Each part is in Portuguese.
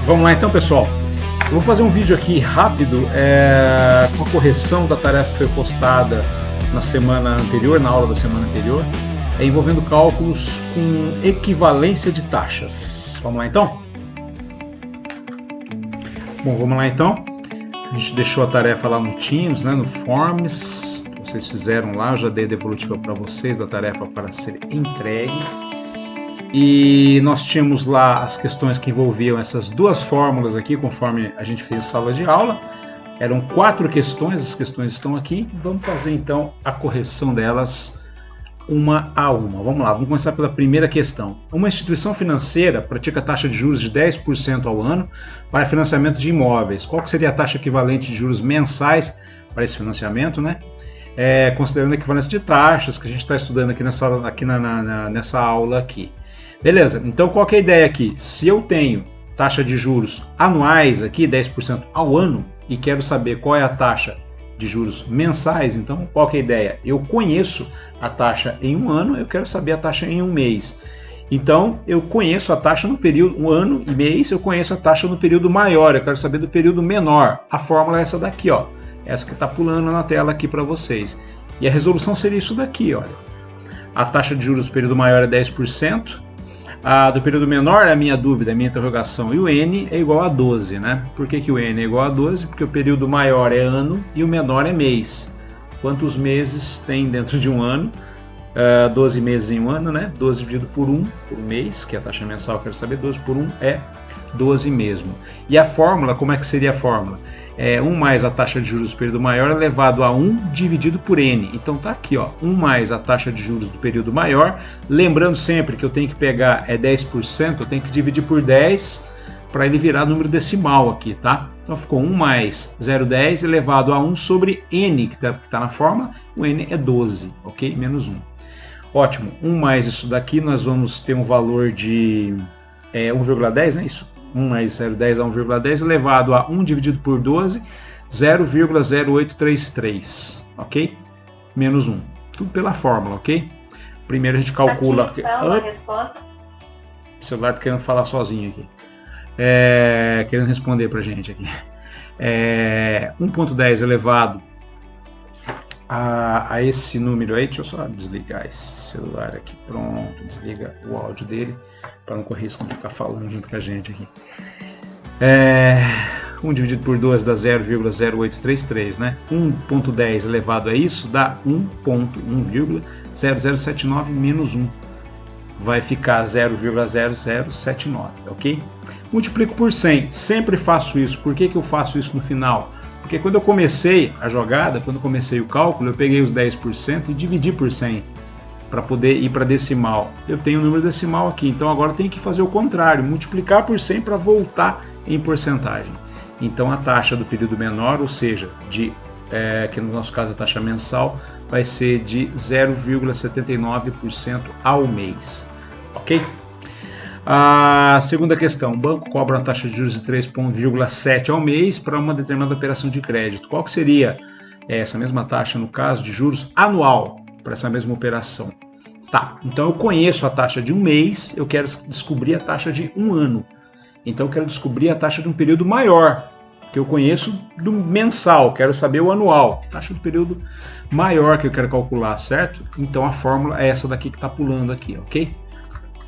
Vamos lá então, pessoal. Eu vou fazer um vídeo aqui rápido com a correção da tarefa que foi postada na semana anterior, na aula da semana anterior, envolvendo cálculos com equivalência de taxas. Vamos lá então? Bom, vamos lá então. A gente deixou a tarefa lá no Teams, né, no Forms. Vocês fizeram lá, eu já dei a devolutiva para vocês da tarefa para ser entregue. E nós tínhamos lá as questões que envolviam essas duas fórmulas aqui, conforme a gente fez a sala de aula. Eram 4 questões, as questões estão aqui. Vamos fazer então a correção delas uma a uma. Vamos lá, vamos começar pela primeira questão. Uma instituição financeira pratica taxa de juros de 10% ao ano para financiamento de imóveis. Qual que seria a taxa equivalente de juros mensais para esse financiamento, né? Considerando a equivalência de taxas que a gente está estudando aqui nessa aula aqui. Beleza, então qual que é a ideia aqui? Se eu tenho taxa de juros anuais aqui, 10% ao ano, e quero saber qual é a taxa de juros mensais, então qual que é a ideia? Eu conheço a taxa em um ano, eu quero saber a taxa em um mês. Então eu conheço a taxa no período, um ano e mês, eu conheço a taxa no período maior, eu quero saber do período menor. A fórmula é essa daqui, ó, essa que está pulando na tela aqui para vocês. E a resolução seria isso daqui, olha. A taxa de juros do período maior é 10%. A do período menor é a minha dúvida, a minha interrogação, e o N é igual a 12, né? Por que o N é igual a 12? Porque o período maior é ano e o menor é mês. Quantos meses tem dentro de um ano? 12 meses em um ano, né? 12 dividido por 1 por mês, que é a taxa mensal, eu quero saber, 12 por 1 é 12 mesmo. E a fórmula, como é que seria a fórmula? 1 mais a taxa de juros do período maior elevado a 1 dividido por N. Então tá aqui, ó, 1 mais a taxa de juros do período maior. Lembrando sempre que eu tenho que pegar 10%, eu tenho que dividir por 10 para ele virar número decimal aqui, tá? Então ficou 1 mais 0,10 elevado a 1 sobre N, que tá na fórmula. O N é 12, ok? Menos 1. Ótimo, 1 mais isso daqui, nós vamos ter um valor de 1,10, né? Isso. 1 mais 0,10 dá 1,10 elevado a 1 dividido por 12, 0,0833, ok? Menos 1. Tudo pela fórmula, ok? Primeiro a gente calcula... Aqui está uma resposta. O celular está querendo falar sozinho aqui. Querendo responder para a gente aqui. 1,10 elevado a esse número aí. Deixa eu só desligar esse celular aqui. Pronto, desliga o áudio dele para não correr risco de ficar falando junto com a gente aqui. 1 dividido por 12 dá 0,0833, né? 1,10 elevado a isso dá 1,0079 menos 1. Vai ficar 0,0079, ok? Multiplico por 100. Sempre faço isso. Por que eu faço isso no final? Porque quando eu comecei a jogada, quando eu comecei o cálculo, eu peguei os 10% e dividi por 100 para poder ir para decimal. Eu tenho o número decimal aqui, então agora eu tenho que fazer o contrário, multiplicar por 100 para voltar em porcentagem. Então a taxa do período menor, ou seja, que no nosso caso a taxa mensal, vai ser de 0,79% ao mês, ok? A segunda questão, o banco cobra uma taxa de juros de 3,7% ao mês para uma determinada operação de crédito. Qual que seria essa mesma taxa no caso de juros anual para essa mesma operação? Tá, então eu conheço a taxa de um mês, eu quero descobrir a taxa de um ano. Então eu quero descobrir a taxa de um período maior, que eu conheço do mensal, quero saber o anual, taxa do período maior que eu quero calcular, certo? Então a fórmula é essa daqui que está pulando aqui, ok?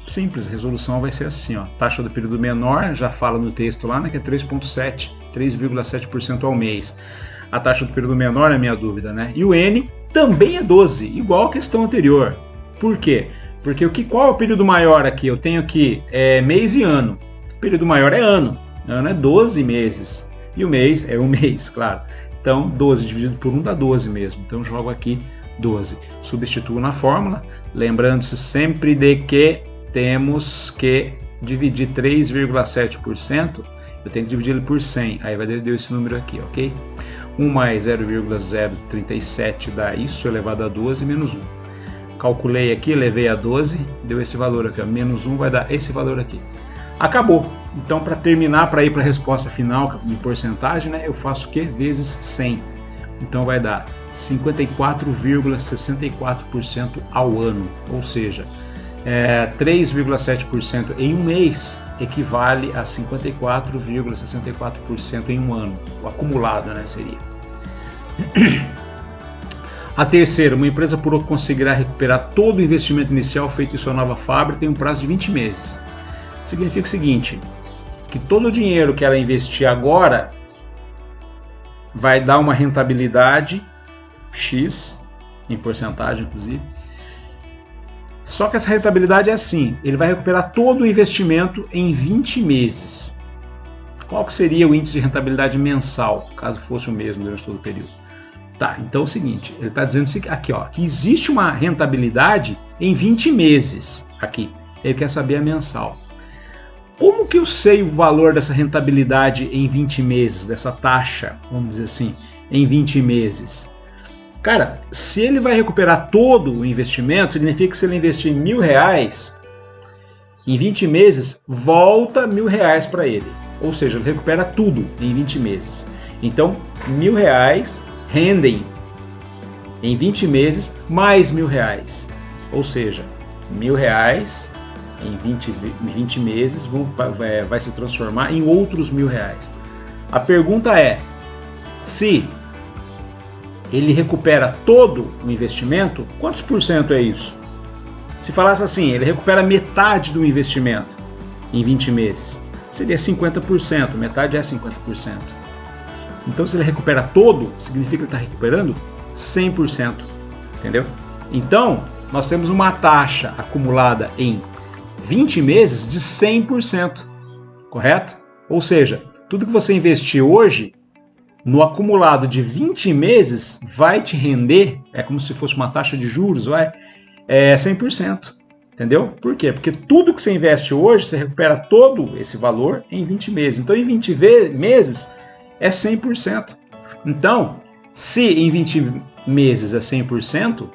Simples, a resolução vai ser assim, ó, taxa do período menor, já fala no texto lá, né, que é 3,7% ao mês. A taxa do período menor é a minha dúvida, né? E o N também é 12, igual a questão anterior. Por quê? Porque qual é o período maior aqui? Eu tenho aqui mês e ano. O período maior é ano. Ano é 12 meses. E o mês é um mês, claro. Então, 12 dividido por 1 dá 12 mesmo. Então, jogo aqui 12. Substituo na fórmula. Lembrando-se sempre de que temos que dividir 3,7%. Eu tenho que dividir ele por 100. Aí vai dar esse número aqui, ok? 1 mais 0,037 dá isso elevado a 12 menos 1. Calculei aqui, elevei a 12, deu esse valor aqui, ó, menos 1 vai dar esse valor aqui. Acabou. Então, para terminar, para ir para a resposta final em porcentagem, né, eu faço o quê? Vezes 100. Então, vai dar 54,64% ao ano. Ou seja, 3,7% em um mês equivale a 54,64% em um ano. O acumulado, né, seria. A terceira, uma empresa conseguirá recuperar todo o investimento inicial feito em sua nova fábrica em um prazo de 20 meses. Significa o seguinte, que todo o dinheiro que ela investir agora vai dar uma rentabilidade X, em porcentagem inclusive. Só que essa rentabilidade é assim, ele vai recuperar todo o investimento em 20 meses. Qual que seria o índice de rentabilidade mensal, caso fosse o mesmo durante todo o período? Tá, então é o seguinte, ele está dizendo aqui, ó, que existe uma rentabilidade em 20 meses aqui. Ele quer saber a mensal. Como que eu sei o valor dessa rentabilidade em 20 meses, dessa taxa, vamos dizer assim, em 20 meses? Cara, se ele vai recuperar todo o investimento, significa que se ele investir R$1.000, em 20 meses, volta R$1.000 para ele. Ou seja, ele recupera tudo em 20 meses. Então, R$1.000 rendem em 20 meses mais R$1.000. Ou seja, R$1.000 em 20 meses vai se transformar em outros R$1.000. A pergunta é, se ele recupera todo o investimento, quantos por cento é isso? Se falasse assim, ele recupera metade do investimento em 20 meses, seria 50%, metade é 50%. Então se ele recupera todo, significa que ele está recuperando 100%, entendeu? Então, nós temos uma taxa acumulada em 20 meses de 100%, correto? Ou seja, tudo que você investir hoje, no acumulado de 20 meses, vai te render, é como se fosse uma taxa de juros, 100%, entendeu? Por quê? Porque tudo que você investe hoje, você recupera todo esse valor em 20 meses. Então, em 20 meses, é 100%. Então, se em 20 meses é 100%,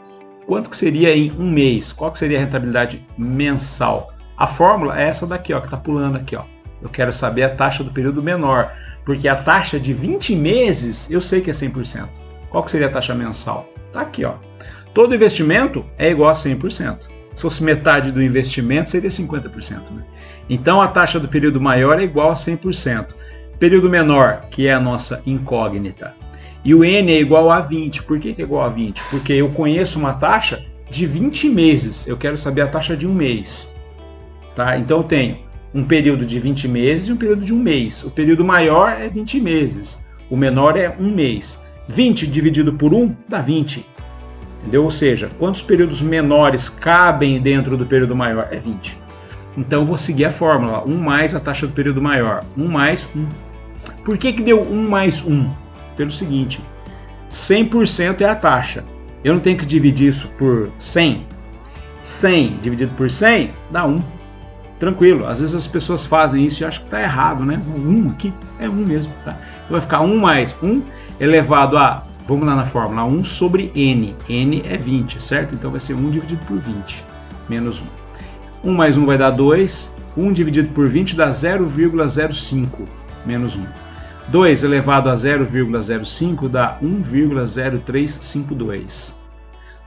quanto que seria em um mês? Qual que seria a rentabilidade mensal? A fórmula é essa daqui, ó, que está pulando aqui, ó. Eu quero saber a taxa do período menor, porque a taxa de 20 meses eu sei que é 100%. Qual que seria a taxa mensal? Está aqui, ó. Todo investimento é igual a 100%. Se fosse metade do investimento, seria 50%. Né? Então, a taxa do período maior é igual a 100%. Período menor, que é a nossa incógnita. E o N é igual a 20. Por que é igual a 20? Porque eu conheço uma taxa de 20 meses. Eu quero saber a taxa de um mês. Tá? Então, eu tenho um período de 20 meses e um período de um mês. O período maior é 20 meses. O menor é um mês. 20 dividido por 1 dá 20. Entendeu? Ou seja, quantos períodos menores cabem dentro do período maior? É 20. Então, eu vou seguir a fórmula. 1 mais a taxa do período maior. 1 mais 1. Por que deu 1 mais 1? Pelo seguinte, 100% é a taxa. Eu não tenho que dividir isso por 100. 100 dividido por 100 dá 1. Tranquilo, às vezes as pessoas fazem isso e acham que está errado, né? 1 aqui é 1 mesmo, tá? Então vai ficar 1 mais 1 elevado a, vamos lá na fórmula, 1 sobre N. N é 20, certo? Então vai ser 1 dividido por 20, menos 1. 1 mais 1 vai dar 2, 1 dividido por 20 dá 0,05, menos 1. 2 elevado a 0,05 dá 1,0352.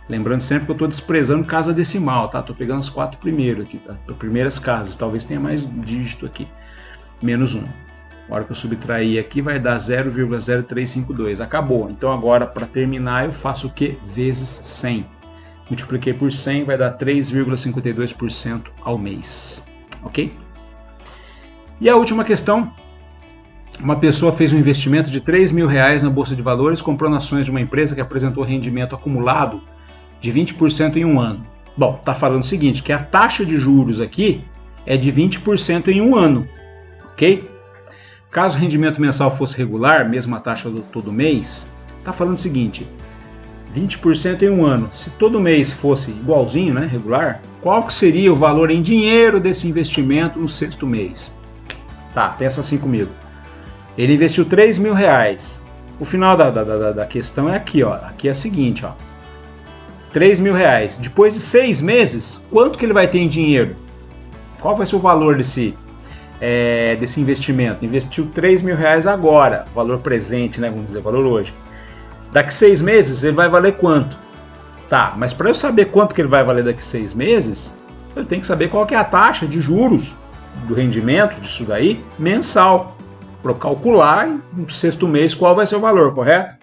Lembrando sempre que eu estou desprezando casa decimal, tá? Estou pegando as 4 primeiros aqui, tá? As primeiras casas, talvez tenha mais dígito aqui. Menos 1. A hora que eu subtrair aqui vai dar 0,0352. Acabou. Então agora, para terminar, eu faço o quê? Vezes 100. Multipliquei por 100, vai dar 3,52% ao mês. Ok? E a última questão. Uma pessoa fez um investimento de R$3.000 na Bolsa de Valores, comprou ações de uma empresa que apresentou rendimento acumulado de 20% em um ano. Bom, está falando o seguinte, que a taxa de juros aqui é de 20% em um ano, ok? Caso o rendimento mensal fosse regular, mesmo a taxa do todo mês, está falando o seguinte, 20% em um ano. Se todo mês fosse igualzinho, né, regular, qual que seria o valor em dinheiro desse investimento no sexto mês? Tá, pensa assim comigo. Ele investiu R$3.000. O final da questão é aqui, ó. Aqui é a seguinte, ó. R$3.000. Depois de 6 meses, quanto que ele vai ter em dinheiro? Qual vai ser o valor desse investimento? Investiu R$3.000 agora, valor presente, né? Vamos dizer, valor hoje. Daqui 6 meses, ele vai valer quanto? Tá, mas para eu saber quanto que ele vai valer daqui 6 meses, eu tenho que saber qual que é a taxa de juros do rendimento disso daí mensal, para calcular no sexto mês qual vai ser o valor, correto?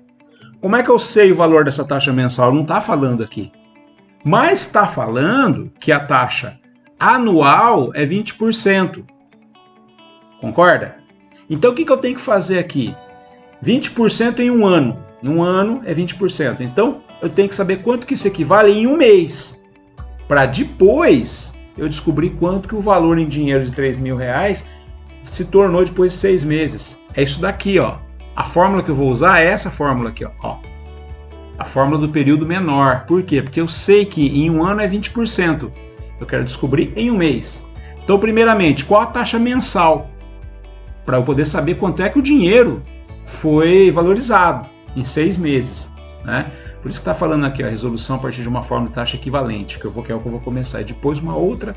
Como é que eu sei o valor dessa taxa mensal? Não está falando aqui. Mas está falando que a taxa anual é 20%. Concorda? Então o que eu tenho que fazer aqui? 20% em um ano. Em um ano é 20%. Então eu tenho que saber quanto que isso equivale em um mês. Para depois eu descobrir quanto que o valor em dinheiro de R$3.000 se tornou depois de 6 meses. É isso daqui, ó. A fórmula que eu vou usar é essa fórmula aqui, ó. A fórmula do período menor. Por quê? Porque eu sei que em um ano é 20%. Eu quero descobrir em um mês. Então, primeiramente, qual a taxa mensal? Para eu poder saber quanto é que o dinheiro foi valorizado em 6 meses, né? Por isso que está falando aqui, ó, a resolução a partir de uma fórmula de taxa equivalente, que é o que eu vou começar. E depois uma outra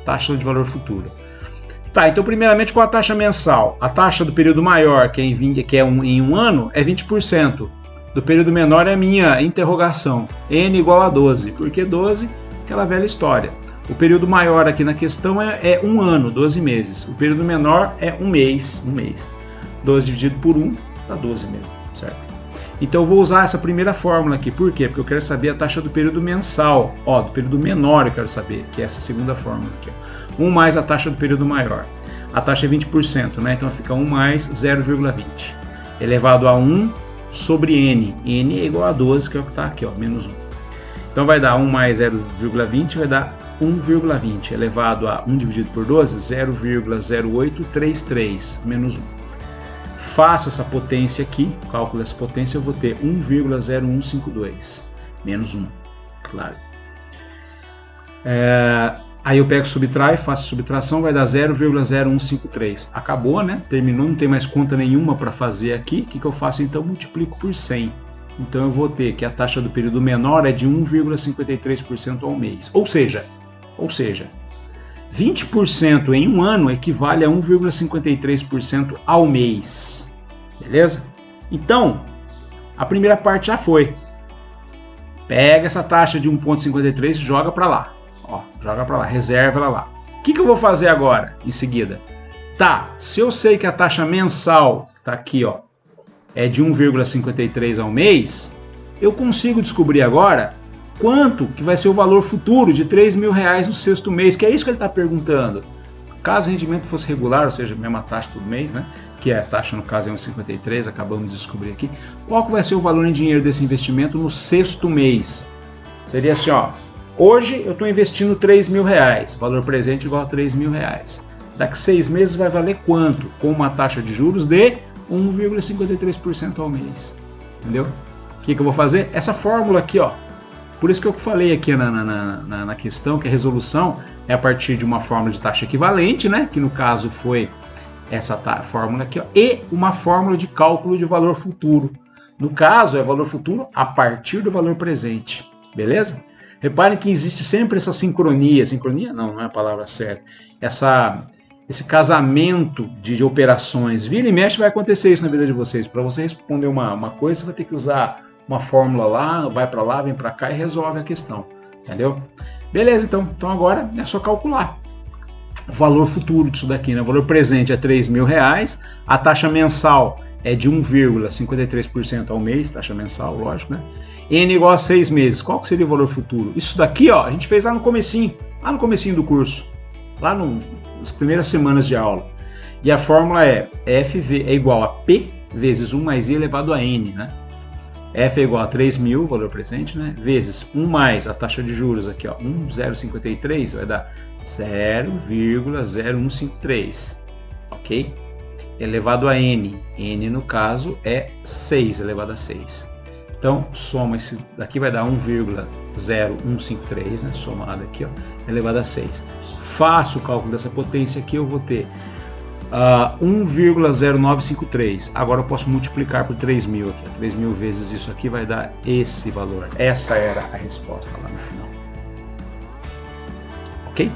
taxa de valor futuro. Tá, então primeiramente qual a taxa mensal? A taxa do período maior, que é em um ano, é 20%. Do período menor é a minha interrogação. N igual a 12. Por que 12? Aquela velha história. O período maior aqui na questão é um ano, 12 meses. O período menor é um mês. 12 dividido por 1 dá 12 mesmo, certo? Então eu vou usar essa primeira fórmula aqui. Por quê? Porque eu quero saber a taxa do período mensal. Ó, do período menor eu quero saber, que é essa segunda fórmula aqui, ó. 1 mais a taxa do período maior. A taxa é 20%, né? Então fica 1 mais 0,20 elevado a 1 sobre N. N é igual a 12, que é o que está aqui, ó, menos 1. Então vai dar 1 mais 0,20, vai dar 1,20 elevado a 1 dividido por 12, 0,0833, menos 1. Faço essa potência aqui, cálculo dessa potência, eu vou ter 1,0152, menos 1, claro. Aí eu pego, subtraio, faço subtração, vai dar 0,0153. Acabou, né? Terminou, não tem mais conta nenhuma para fazer aqui. O que eu faço então? Multiplico por 100. Então eu vou ter que a taxa do período menor é de 1,53% ao mês. Ou seja, 20% em um ano equivale a 1,53% ao mês. Beleza? Então, a primeira parte já foi. Pega essa taxa de 1,53 e joga para lá. Ó, joga para lá, reserva ela lá. O que eu vou fazer agora, em seguida? Tá, se eu sei que a taxa mensal, tá aqui, ó, é de 1,53 ao mês, eu consigo descobrir agora quanto que vai ser o valor futuro de R$3.000 no sexto mês, que é isso que ele está perguntando. Caso o rendimento fosse regular, ou seja, a mesma taxa todo mês, né? Que a taxa no caso é 1,53, acabamos de descobrir aqui. Qual que vai ser o valor em dinheiro desse investimento no sexto mês? Seria assim, ó. Hoje eu estou investindo R$3.000, valor presente igual a R$3.000. Daqui 6 meses vai valer quanto? Com uma taxa de juros de 1,53% ao mês. Entendeu? O que eu vou fazer? Essa fórmula aqui, ó. Por isso que eu falei aqui na questão que a resolução é a partir de uma fórmula de taxa equivalente, né? Que no caso foi essa fórmula aqui, ó, e uma fórmula de cálculo de valor futuro. No caso, é valor futuro a partir do valor presente. Beleza? Reparem que existe sempre essa sincronia. Sincronia não é a palavra certa. Esse casamento de operações. Vira e mexe vai acontecer isso na vida de vocês. Para você responder uma coisa, você vai ter que usar uma fórmula lá, vai para lá, vem para cá e resolve a questão. Entendeu? Beleza, então. Então agora é só calcular o valor futuro disso daqui, né? O valor presente é R$3.000. A taxa mensal é de 1,53% ao mês, taxa mensal, lógico, né? N igual a 6 meses. Qual que seria o valor futuro? Isso daqui, ó, a gente fez lá no comecinho do curso, lá nas primeiras semanas de aula. E a fórmula é F é igual a P vezes 1 mais I elevado a N, né? F é igual a 3.000, valor presente, né? Vezes 1 mais a taxa de juros aqui, ó, 1,053, vai dar 0,0153, ok? Elevado a N. N, no caso, é 6 elevado a 6. Então, soma esse daqui, vai dar 1,0153, né? Somado aqui, ó, elevado a 6. Faço o cálculo dessa potência aqui, eu vou ter 1,0953. Agora eu posso multiplicar por 3.000 aqui. 3.000 vezes isso aqui vai dar esse valor. Essa era a resposta lá no final. Ok?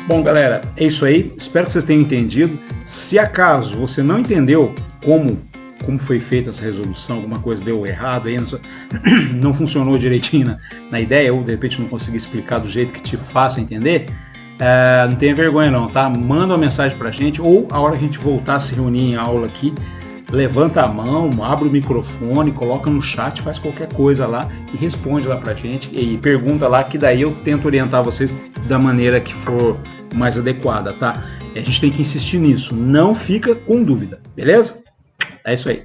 Bom, galera, é isso aí. Espero que vocês tenham entendido. Se acaso você não entendeu como como foi feita essa resolução, alguma coisa deu errado aí, não funcionou direitinho na ideia, ou de repente não consegui explicar do jeito que te faça entender, não tenha vergonha não, tá? Manda uma mensagem pra gente, ou a hora que a gente voltar a se reunir em aula aqui, levanta a mão, abre o microfone, coloca no chat, faz qualquer coisa lá e responde lá pra gente e pergunta lá, que daí eu tento orientar vocês da maneira que for mais adequada, tá? A gente tem que insistir nisso, não fica com dúvida, beleza? É isso aí.